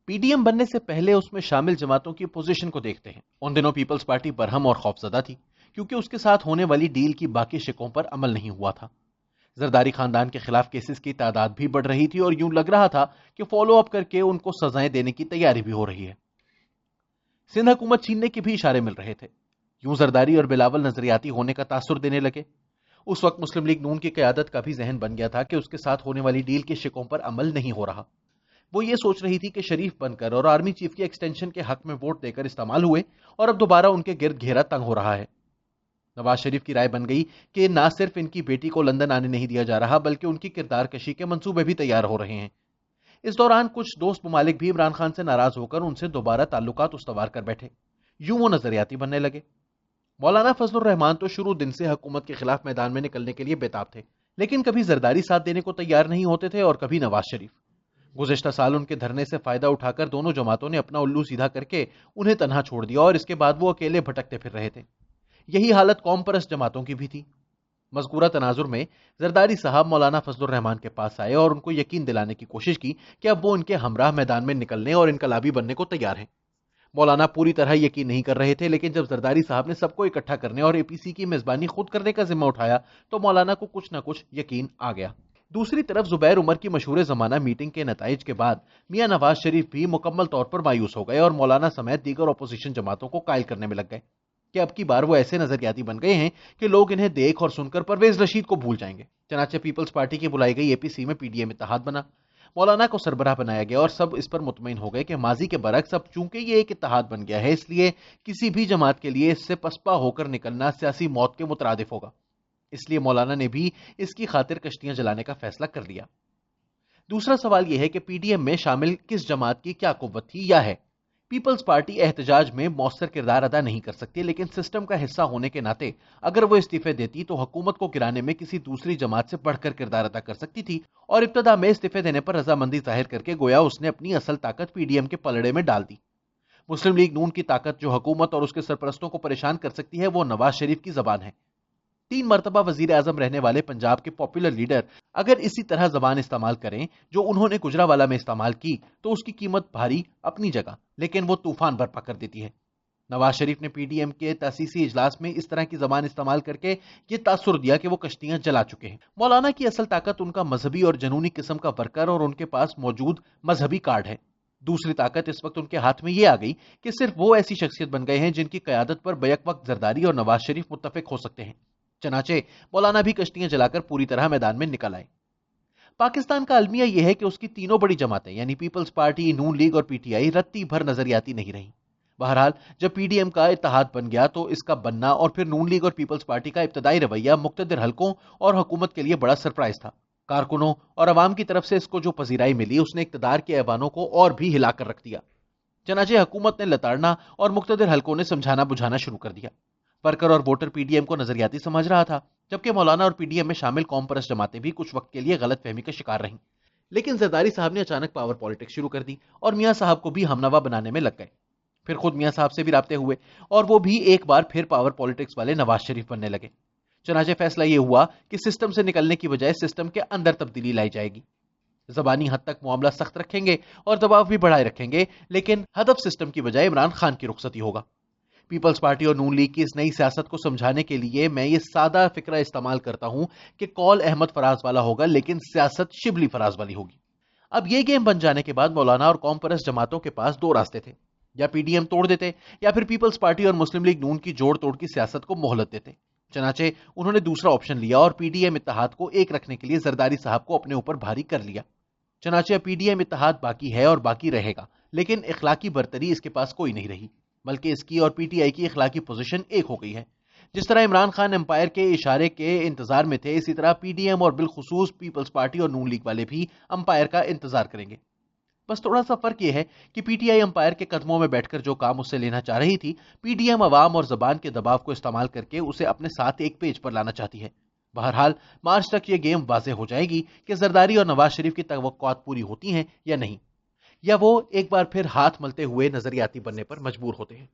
P D M بننے سے پہلے اس میں شامل جماعتوں کی پوزیشن کو دیکھتے ہیں۔ ان دنوں پیپلز پارٹی برہم اور خوفزدہ تھی کیونکہ اس کے ساتھ ہونے والی ڈیل کی باقی شقوں پر عمل نہیں ہوا تھا۔ زرداری خاندان کے خلاف کیسز کی تعداد بھی بڑھ رہی تھی اور یوں لگ رہا تھا کہ فالو اپ کر کے ان کو سزائیں دینے کی تیاری بھی ہو رہی ہے۔ سندھ حکومت چھیننے کے بھی اشارے مل رہے تھے۔ یوں زرداری اور بلاول نظریاتی ہونے کا تاثر دینے لگے۔ اس وقت مسلم لیگ نون کی قیادت کا بھی ذہن بن گیا تھا کہ اس کے ساتھ ہونے والی ڈیل کے شقوں پر عمل نہیں ہو رہا۔ وہ یہ سوچ رہی تھی کہ شریف بن کر اور آرمی چیف کی ایکسٹینشن کے حق میں ووٹ دے کر استعمال ہوئے اور اب دوبارہ ان کے گرد گھیرا تنگ ہو رہا ہے۔ نواز شریف کی رائے بن گئی کہ نہ صرف ان کی بیٹی کو لندن آنے نہیں دیا جا رہا بلکہ ان کی کردار کشی کے منصوبے بھی تیار ہو رہے ہیں۔ اس دوران کچھ دوست ممالک بھی عمران خان سے ناراض ہو کر ان سے دوبارہ تعلقات استوار کر بیٹھے۔ یوں وہ نظریاتی بننے لگے۔ مولانا فضل الرحمان تو شروع دن سے حکومت کے خلاف میدان میں نکلنے کے لیے بےتاب تھے، لیکن کبھی زرداری ساتھ دینے کو تیار نہیں ہوتے تھے اور کبھی نواز شریف۔ گزشتہ سال ان کے دھرنے سے فائدہ اٹھا کر دونوں جماعتوں نے اپنا الو سیدھا کر کے انہیں تنہا چھوڑ دیا اور اس کے بعد وہ اکیلے بھٹکتے پھر رہے تھے۔ یہی حالت قوم پرست جماعتوں کی بھی تھی۔ مذکورہ تناظر میں زرداری صاحب مولانا فضل الرحمان کے پاس آئے اور ان کو یقین دلانے کی کوشش کی کہ اب وہ ان کے ہمراہ میدان میں نکلنے اور انقلابی بننے کو تیار ہیں۔ مولانا پوری طرح یقین نہیں کر رہے تھے، لیکن جب زرداری صاحب نے سب کو اکٹھا کرنے اور اے پی سی کی میزبانی خود کرنے کا ذمہ اٹھایا تو مولانا کو کچھ نہ کچھ یقین آ گیا۔ دوسری طرف زبیر عمر کی مشہور زمانہ میٹنگ کے نتائج کے بعد میاں نواز شریف بھی مکمل طور پر مایوس ہو گئے اور مولانا سمیت دیگر اپوزیشن جماعتوں کو قائل کرنے میں لگ گئے کہ اب کی بار وہ ایسے نظریاتی بن گئے ہیں کہ لوگ انہیں دیکھ اور سن کر پرویز رشید کو بھول جائیں گے۔ چنانچہ پیپلز پارٹی کی بلائی گئی اے پی سی میں پی ڈی ایم اتحاد بنا۔ مولانا کو سربراہ بنایا گیا اور سب اس پر مطمئن ہو گئے کہ ماضی کے برعکس اب چونکہ یہ ایک اتحاد بن گیا ہے، اس لیے کسی بھی جماعت کے لیے اس سے پسپا ہو کر نکلنا سیاسی موت کے مترادف ہوگا۔ اس لیے مولانا نے بھی اس کی خاطر کشتیاں جلانے کا فیصلہ کر لیا۔ دوسرا سوال یہ ہے کہ پی ڈی ایم میں شامل کس جماعت کی کیا قوت تھی یا ہے۔ پیپلز پارٹی احتجاج میں مؤثر کردار ادا نہیں کر سکتی، لیکن سسٹم کا حصہ ہونے کے ناطے اگر وہ استعفے دیتی تو حکومت کو گرانے میں کسی دوسری جماعت سے بڑھ کر کردار ادا کر سکتی تھی اور ابتدا میں استعفے دینے پر رضامندی ظاہر کر کے گویا اس نے اپنی اصل طاقت پی ڈی ایم کے پلڑے میں ڈال دی۔ مسلم لیگ نون کی طاقت جو حکومت اور اس کے سرپرستوں کو پریشان کر سکتی ہے وہ نواز شریف کی زبان ہے۔ 3 مرتبہ وزیر اعظم رہنے والے پنجاب کے پاپولر لیڈر اگر اسی طرح زبان استعمال کریں جو انہوں نے گجرانوالہ میں استعمال کی تو اس کی قیمت بھاری اپنی جگہ، لیکن وہ طوفان برپا کر دیتی ہے۔ نواز شریف نے پی ڈی ایم کے تاسیسی اجلاس میں اس طرح کی زبان استعمال کر کے یہ تاثر دیا کہ وہ کشتیاں جلا چکے ہیں۔ مولانا کی اصل طاقت ان کا مذہبی اور جنونی قسم کا ورکر اور ان کے پاس موجود مذہبی کارڈ ہے۔ دوسری طاقت اس وقت ان کے ہاتھ میں یہ آ گئی کہ صرف وہ ایسی شخصیت بن گئے ہیں جن کی قیادت پر بیک وقت زرداری اور نواز شریف متفق ہو سکتے ہیں۔ چنانچہ مولانا بھی کشتیاں جلا کر پوری طرح میدان میں نکل آئے۔ پاکستان کا المیہ یہ ہے کہ اس کی تینوں بڑی جماعتیں یعنی پیپلز پارٹی، نون لیگ اور پی ٹی آئی رتی بھر نظریاتی نہیں رہیں۔ بہرحال جب پی ڈی ایم کا اتحاد بن گیا تو اس کا بننا اور پھر نون لیگ اور پیپلز پارٹی کا ابتدائی رویہ مقتدر حلقوں اور حکومت کے لیے بڑا سرپرائز تھا۔ کارکنوں اور عوام کی طرف سے اس کو جو پذیرائی ملی اس نے اقتدار کے ایوانوں کو اور بھی ہلا کر رکھ دیا۔ چنانچہ حکومت نے لتاڑنا اور مقتدر حلقوں نے سمجھانا بجھانا شروع کر دیا۔ ورکر اور ووٹر پی ڈی ایم کو نظریاتی سمجھ رہا تھا، جبکہ مولانا اور پی ڈی ایم میں شامل قوم پرست جماعتیں بھی کچھ وقت کے لیے غلط فہمی کا شکار رہیں۔ لیکن زرداری صاحب نے اچانک پاور پالیٹکس شروع کر دی اور میاں صاحب کو بھی ہمنوا بنانے میں لگ گئے۔ پھر خود میاں صاحب سے بھی رابطے ہوئے اور وہ بھی ایک بار پھر پاور پالیٹکس والے نواز شریف بننے لگے۔ چنانچہ فیصلہ یہ ہوا کہ سسٹم سے نکلنے کی بجائے سسٹم کے اندر تبدیلی لائی جائے گی۔ زبانی حد تک معاملہ سخت رکھیں گے اور دباؤ بھی بڑھائے رکھیں گے، لیکن ہدف سسٹم کی بجائے عمران خان کی رخصتی ہوگا۔ پیپلز پارٹی اور نون لیگ کی اس نئی سیاست کو سمجھانے کے لیے میں یہ سادہ فکرہ استعمال کرتا ہوں کہ کال احمد فراز والا ہوگا لیکن سیاست شبلی فراز والی ہوگی۔ اب یہ گیم بن جانے کے بعد مولانا اور قوم پرست جماعتوں کے پاس 2 راستے تھے، یا پی ڈی ایم توڑ دیتے یا پھر پیپلز پارٹی اور مسلم لیگ نون کی جوڑ توڑ کی سیاست کو مہلت دیتے۔ چنانچہ انہوں نے دوسرا آپشن لیا اور پی ڈی ایم اتحاد کو ایک رکھنے کے لیے زرداری صاحب کو اپنے اوپر بھاری کر لیا۔ چنانچہ پی ڈی ایم اتحاد باقی ہے اور باقی رہے گا، لیکن اخلاقی برتری اس کے پاس کوئی نہیں رہی، بلکہ اس کی اور پی ٹی آئی کی اخلاقی پوزیشن ایک ہو گئی ہے۔ جس طرح عمران خان امپائر کے اشارے کے انتظار میں تھے، اسی طرح پی ڈی ایم اور بالخصوص پیپلز پارٹی اور نون لیگ والے بھی امپائر کا انتظار کریں گے۔ بس تھوڑا سا فرق یہ ہے کہ پی ٹی آئی امپائر کے قدموں میں بیٹھ کر جو کام اس سے لینا چاہ رہی تھی، پی ڈی ایم عوام اور زبان کے دباؤ کو استعمال کر کے اسے اپنے ساتھ ایک پیج پر لانا چاہتی ہے۔ بہرحال مارچ تک یہ گیم واضح ہو جائے گی کہ زرداری اور نواز شریف کی توقعات پوری ہوتی ہیں یا نہیں، یا وہ ایک بار پھر ہاتھ ملتے ہوئے نظریاتی بننے پر مجبور ہوتے ہیں۔